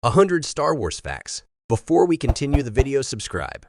100 Star Wars facts. Before we continue the video, subscribe.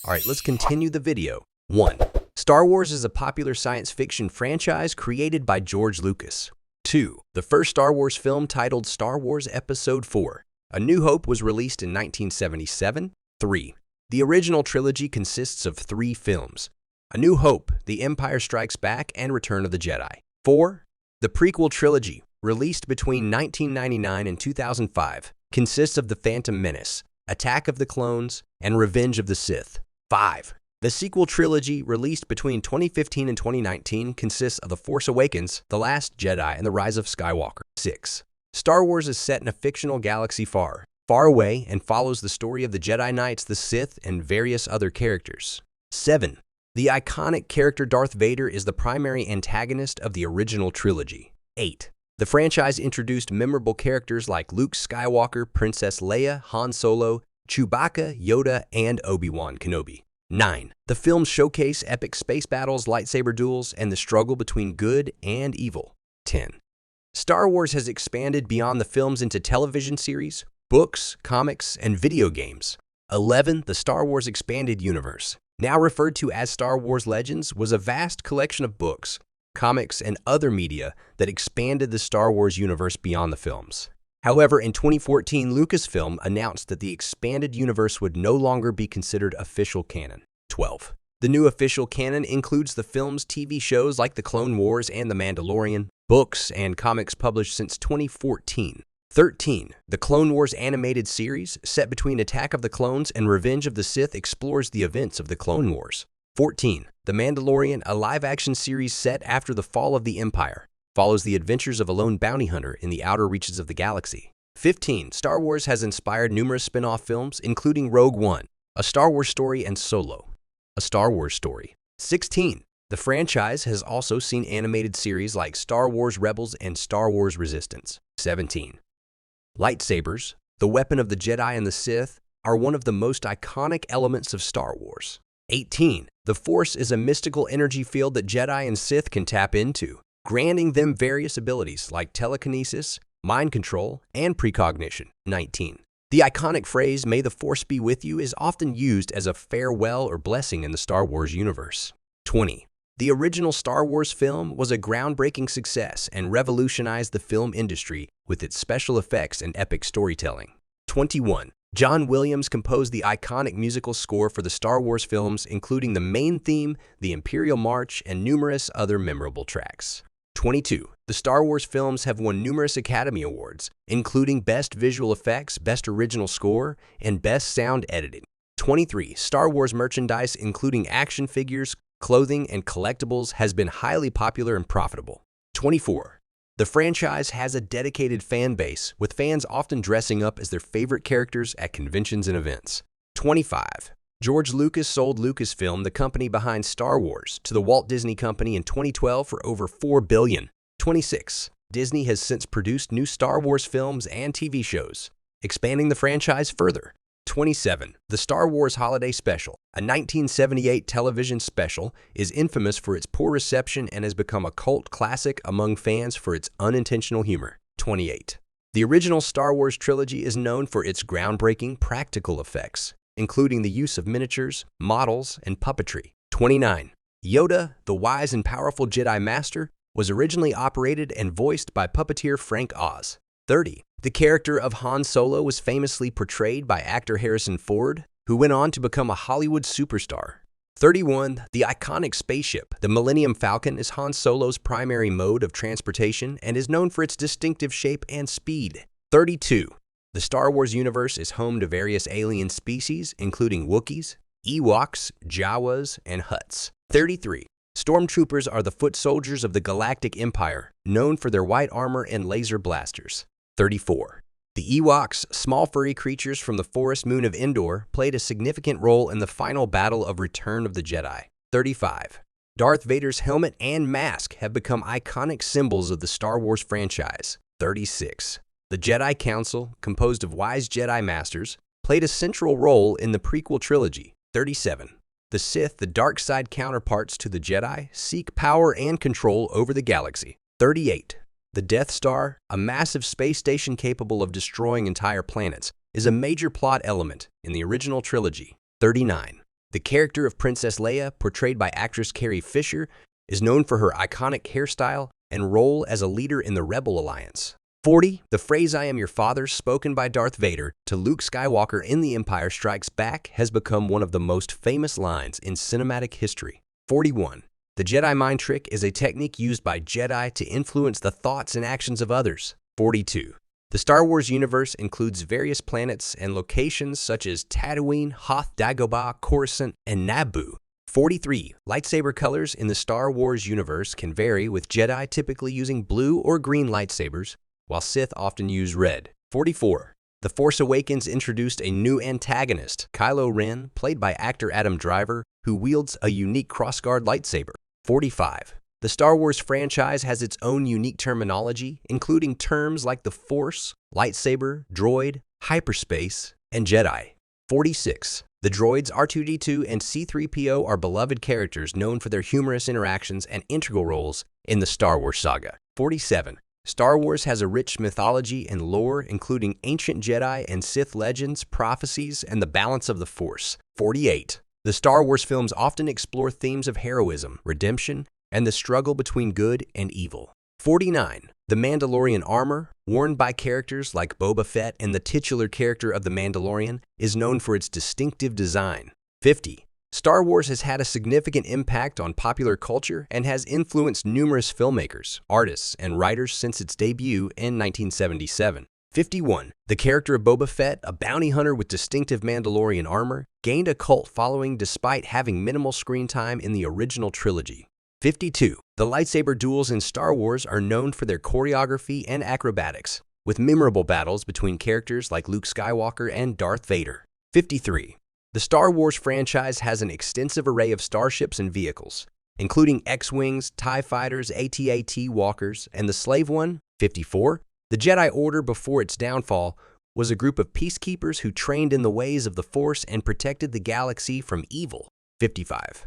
Alright, let's continue the video. 1. Star Wars is a popular science fiction franchise created by George Lucas. 2. The first Star Wars film, titled Star Wars Episode 4, A New Hope, was released in 1977. 3. The original trilogy consists of 3 films: A New Hope, The Empire Strikes Back, and Return of the Jedi. 4. The prequel trilogy, released between 1999 and 2005, consists of The Phantom Menace, Attack of the Clones, and Revenge of the Sith. 5. The sequel trilogy, released between 2015 and 2019, consists of The Force Awakens, The Last Jedi, and The Rise of Skywalker. 6. Star Wars is set in a fictional galaxy far, far away, and follows the story of the Jedi Knights, the Sith, and various other characters. 7. The iconic character Darth Vader is the primary antagonist of the original trilogy. 8. The franchise introduced memorable characters like Luke Skywalker, Princess Leia, Han Solo, Chewbacca, Yoda, and Obi-Wan Kenobi. 9. The films showcase epic space battles, lightsaber duels, and the struggle between good and evil. 10. Star Wars has expanded beyond the films into television series, books, comics, and video games. 11. The Star Wars Expanded Universe, now referred to as Star Wars Legends, was a vast collection of books, comics, and other media that expanded the Star Wars universe beyond the films. However, in 2014, Lucasfilm announced that the expanded universe would no longer be considered official canon. 12. The new official canon includes the films, TV shows like The Clone Wars and The Mandalorian, books and comics published since 2014. 13. The Clone Wars animated series, set between Attack of the Clones and Revenge of the Sith, explores the events of the Clone Wars. 14. The Mandalorian, a live-action series set after the fall of the Empire, follows the adventures of a lone bounty hunter in the outer reaches of the galaxy. 15. Star Wars has inspired numerous spin-off films, including Rogue One, A Star Wars Story, and Solo, A Star Wars Story. 16. The franchise has also seen animated series like Star Wars Rebels and Star Wars Resistance. 17. Lightsabers, the weapon of the Jedi and the Sith, are one of the most iconic elements of Star Wars. 18. The Force is a mystical energy field that Jedi and Sith can tap into, granting them various abilities like telekinesis, mind control, and precognition. 19. The iconic phrase, "May the Force be with you," is often used as a farewell or blessing in the Star Wars universe. 20. The original Star Wars film was a groundbreaking success and revolutionized the film industry with its special effects and epic storytelling. 21. John Williams composed the iconic musical score for the Star Wars films, including the main theme, the Imperial March, and numerous other memorable tracks. 22. The Star Wars films have won numerous Academy Awards, including Best Visual Effects, Best Original Score, and Best Sound Editing. 23. Star Wars merchandise, including action figures, clothing, and collectibles, has been highly popular and profitable. 24. The franchise has a dedicated fan base, with fans often dressing up as their favorite characters at conventions and events. 25. George Lucas sold Lucasfilm, the company behind Star Wars, to the Walt Disney Company in 2012 for over $4 billion. 26. Disney has since produced new Star Wars films and TV shows, expanding the franchise further. 27. The Star Wars Holiday Special, a 1978 television special, is infamous for its poor reception and has become a cult classic among fans for its unintentional humor. 28. The original Star Wars trilogy is known for its groundbreaking practical effects, including the use of miniatures, models, and puppetry. 29. Yoda, the wise and powerful Jedi Master, was originally operated and voiced by puppeteer Frank Oz. 30. The character of Han Solo was famously portrayed by actor Harrison Ford, who went on to become a Hollywood superstar. 31. The iconic spaceship, the Millennium Falcon, is Han Solo's primary mode of transportation and is known for its distinctive shape and speed. 32. The Star Wars universe is home to various alien species, including Wookiees, Ewoks, Jawas, and Hutts. 33. Stormtroopers are the foot soldiers of the Galactic Empire, known for their white armor and laser blasters. 34. The Ewoks, small furry creatures from the forest moon of Endor, played a significant role in the final battle of Return of the Jedi. 35. Darth Vader's helmet and mask have become iconic symbols of the Star Wars franchise. 36. The Jedi Council, composed of wise Jedi Masters, played a central role in the prequel trilogy. 37. The Sith, the dark side counterparts to the Jedi, seek power and control over the galaxy. 38. The Death Star, a massive space station capable of destroying entire planets, is a major plot element in the original trilogy. 39. The character of Princess Leia, portrayed by actress Carrie Fisher, is known for her iconic hairstyle and role as a leader in the Rebel Alliance. 40. The phrase "I am your father," spoken by Darth Vader to Luke Skywalker in The Empire Strikes Back, has become one of the most famous lines in cinematic history. 41. The Jedi mind trick is a technique used by Jedi to influence the thoughts and actions of others. 42. The Star Wars universe includes various planets and locations such as Tatooine, Hoth, Dagobah, Coruscant, and Naboo. 43. Lightsaber colors in the Star Wars universe can vary, with Jedi typically using blue or green lightsabers, while Sith often use red. 44. The Force Awakens introduced a new antagonist, Kylo Ren, played by actor Adam Driver, who wields a unique crossguard lightsaber. 45. The Star Wars franchise has its own unique terminology, including terms like the Force, lightsaber, droid, hyperspace, and Jedi. 46. The droids R2-D2 and C-3PO are beloved characters known for their humorous interactions and integral roles in the Star Wars saga. 47. Star Wars has a rich mythology and lore, including ancient Jedi and Sith legends, prophecies, and the balance of the Force. 48. The Star Wars films often explore themes of heroism, redemption, and the struggle between good and evil. 49. The Mandalorian armor, worn by characters like Boba Fett and the titular character of The Mandalorian, is known for its distinctive design. 50. Star Wars has had a significant impact on popular culture and has influenced numerous filmmakers, artists, and writers since its debut in 1977. 51. The character of Boba Fett, a bounty hunter with distinctive Mandalorian armor, gained a cult following despite having minimal screen time in the original trilogy. 52. The lightsaber duels in Star Wars are known for their choreography and acrobatics, with memorable battles between characters like Luke Skywalker and Darth Vader. 53. The Star Wars franchise has an extensive array of starships and vehicles, including X-Wings, TIE Fighters, AT-AT Walkers, and the Slave One. 54. The Jedi Order, before its downfall, was a group of peacekeepers who trained in the ways of the Force and protected the galaxy from evil. 55.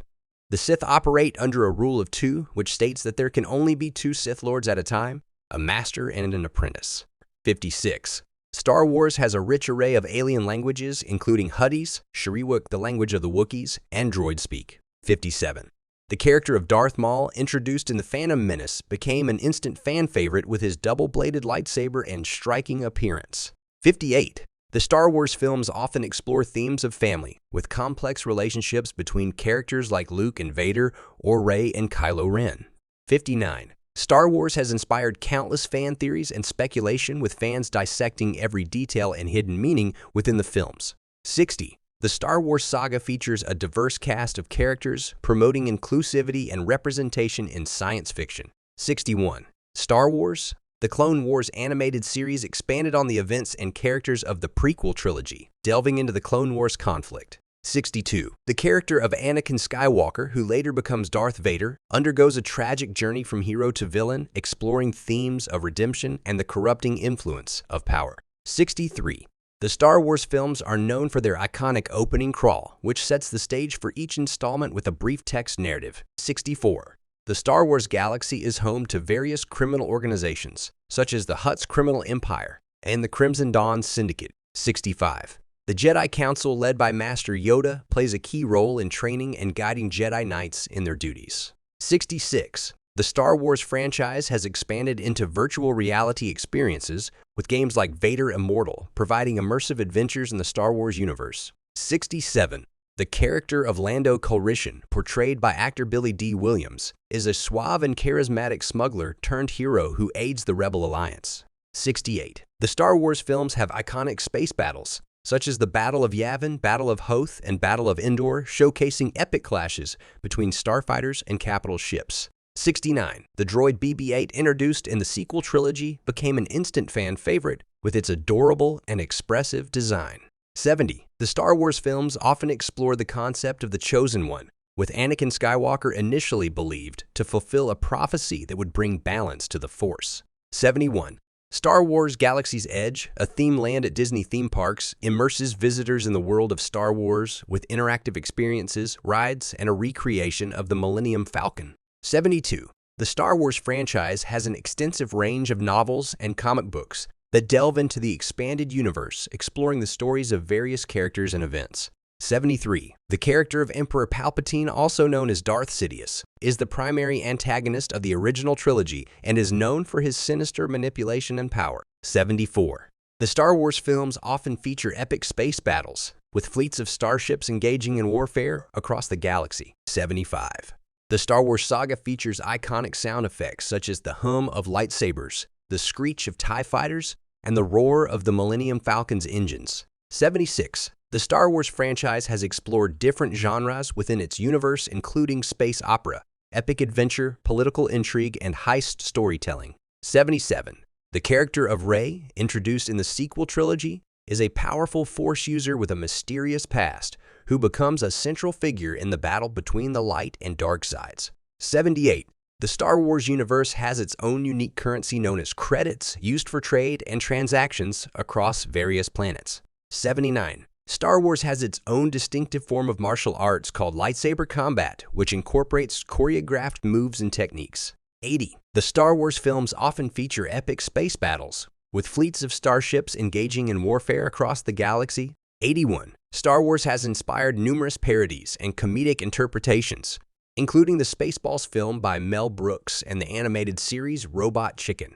The Sith operate under a rule of two, which states that there can only be two Sith Lords at a time, a master and an apprentice. 56. Star Wars has a rich array of alien languages, including Huttese, Shariwak, the language of the Wookiees, and droid speak. 57. The character of Darth Maul, introduced in The Phantom Menace, became an instant fan favorite with his double-bladed lightsaber and striking appearance. 58. The Star Wars films often explore themes of family, with complex relationships between characters like Luke and Vader or Rey and Kylo Ren. 59. Star Wars has inspired countless fan theories and speculation, with fans dissecting every detail and hidden meaning within the films. 60. The Star Wars saga features a diverse cast of characters, promoting inclusivity and representation in science fiction. 61. Star Wars: The Clone Wars animated series expanded on the events and characters of the prequel trilogy, delving into the Clone Wars conflict. 62. The character of Anakin Skywalker, who later becomes Darth Vader, undergoes a tragic journey from hero to villain, exploring themes of redemption and the corrupting influence of power. 63. The Star Wars films are known for their iconic opening crawl, which sets the stage for each installment with a brief text narrative. 64. The Star Wars galaxy is home to various criminal organizations, such as the Hutt's Criminal Empire and the Crimson Dawn Syndicate. 65. The Jedi Council, led by Master Yoda, plays a key role in training and guiding Jedi Knights in their duties. 66. The Star Wars franchise has expanded into virtual reality experiences, with games like Vader Immortal providing immersive adventures in the Star Wars universe. 67. The character of Lando Calrissian, portrayed by actor Billy D. Williams, is a suave and charismatic smuggler turned hero who aids the Rebel Alliance. 68. The Star Wars films have iconic space battles, such as the Battle of Yavin, Battle of Hoth, and Battle of Endor, showcasing epic clashes between starfighters and capital ships. 69. The droid BB-8, introduced in the sequel trilogy, became an instant fan favorite with its adorable and expressive design. 70. The Star Wars films often explore the concept of the Chosen One, with Anakin Skywalker initially believed to fulfill a prophecy that would bring balance to the Force. 71. Star Wars Galaxy's Edge, a theme land at Disney theme parks, immerses visitors in the world of Star Wars with interactive experiences, rides, and a recreation of the Millennium Falcon. 72. The Star Wars franchise has an extensive range of novels and comic books that delve into the expanded universe, exploring the stories of various characters and events. 73. The character of Emperor Palpatine, also known as Darth Sidious, is the primary antagonist of the original trilogy and is known for his sinister manipulation and power. 74. The Star Wars films often feature epic space battles, with fleets of starships engaging in warfare across the galaxy. 75. The Star Wars saga features iconic sound effects such as the hum of lightsabers, the screech of TIE fighters, and the roar of the Millennium Falcon's engines. 76. The Star Wars franchise has explored different genres within its universe, including space opera, epic adventure, political intrigue, and heist storytelling. 77. The character of Rey, introduced in the sequel trilogy, is a powerful Force user with a mysterious past who becomes a central figure in the battle between the light and dark sides. 78. The Star Wars universe has its own unique currency known as credits, used for trade and transactions across various planets. 79. Star Wars has its own distinctive form of martial arts called lightsaber combat, which incorporates choreographed moves and techniques. 80. The Star Wars films often feature epic space battles, with fleets of starships engaging in warfare across the galaxy. 81. Star Wars has inspired numerous parodies and comedic interpretations, including the Spaceballs film by Mel Brooks and the animated series Robot Chicken.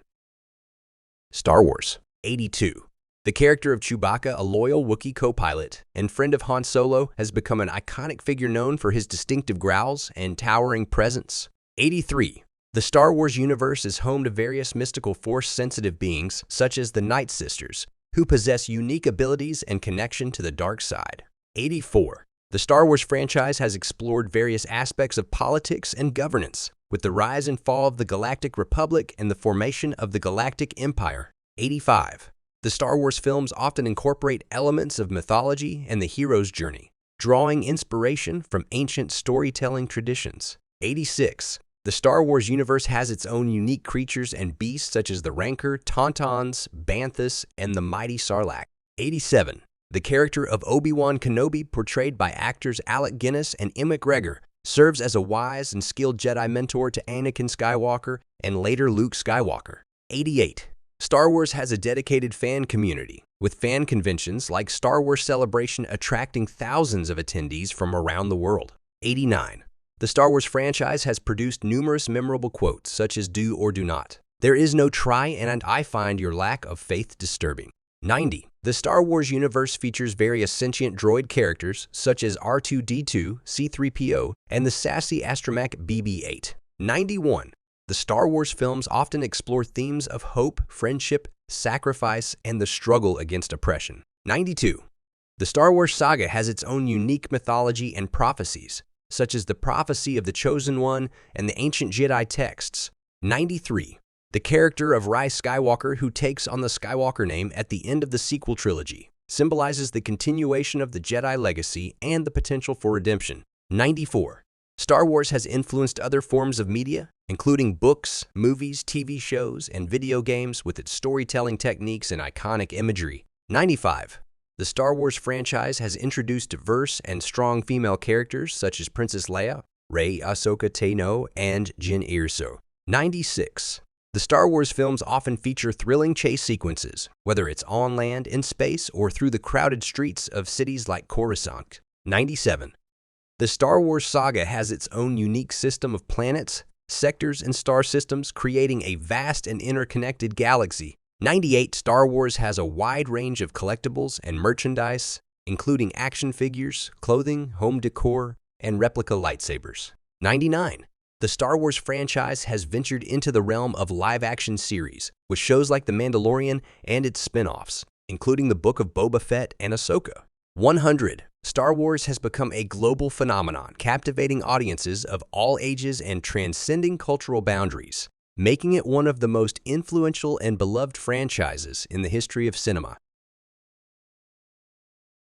Star Wars. 82. The character of Chewbacca, a loyal Wookiee co-pilot and friend of Han Solo, has become an iconic figure known for his distinctive growls and towering presence. 83. The Star Wars universe is home to various mystical Force-sensitive beings, such as the Night Sisters, who possess unique abilities and connection to the dark side. 84. The Star Wars franchise has explored various aspects of politics and governance, with the rise and fall of the Galactic Republic and the formation of the Galactic Empire. 85. The Star Wars films often incorporate elements of mythology and the hero's journey, drawing inspiration from ancient storytelling traditions. 86. The Star Wars universe has its own unique creatures and beasts such as the Rancor, Tauntauns, Banthas, and the mighty Sarlacc. 87. The character of Obi-Wan Kenobi, portrayed by actors Alec Guinness and Ewan McGregor, serves as a wise and skilled Jedi mentor to Anakin Skywalker and later Luke Skywalker. 88. Star Wars has a dedicated fan community, with fan conventions like Star Wars Celebration attracting thousands of attendees from around the world. 89. The Star Wars franchise has produced numerous memorable quotes, such as "Do or do not. There is no try, and I find your lack of faith disturbing." 90. The Star Wars universe features various sentient droid characters, such as R2-D2, C-3PO, and the sassy astromech BB-8. 91. The Star Wars films often explore themes of hope, friendship, sacrifice, and the struggle against oppression. 92. The Star Wars saga has its own unique mythology and prophecies, such as the prophecy of the Chosen One and the ancient Jedi texts. 93. The character of Rise Skywalker, who takes on the Skywalker name at the end of the sequel trilogy, symbolizes the continuation of the Jedi legacy and the potential for redemption. 94. Star Wars has influenced other forms of media, including books, movies, TV shows, and video games with its storytelling techniques and iconic imagery. 95. The Star Wars franchise has introduced diverse and strong female characters such as Princess Leia, Rey, Ahsoka Tano, and Jyn Erso. 96. The Star Wars films often feature thrilling chase sequences, whether it's on land, in space, or through the crowded streets of cities like Coruscant. 97. The Star Wars saga has its own unique system of planets, sectors, and star systems, creating a vast and interconnected galaxy. 98. Star Wars has a wide range of collectibles and merchandise, including action figures, clothing, home decor, and replica lightsabers. 99. The Star Wars franchise has ventured into the realm of live-action series, with shows like The Mandalorian and its spin-offs, including The Book of Boba Fett and Ahsoka. 100. Star Wars has become a global phenomenon, captivating audiences of all ages and transcending cultural boundaries, making it one of the most influential and beloved franchises in the history of cinema.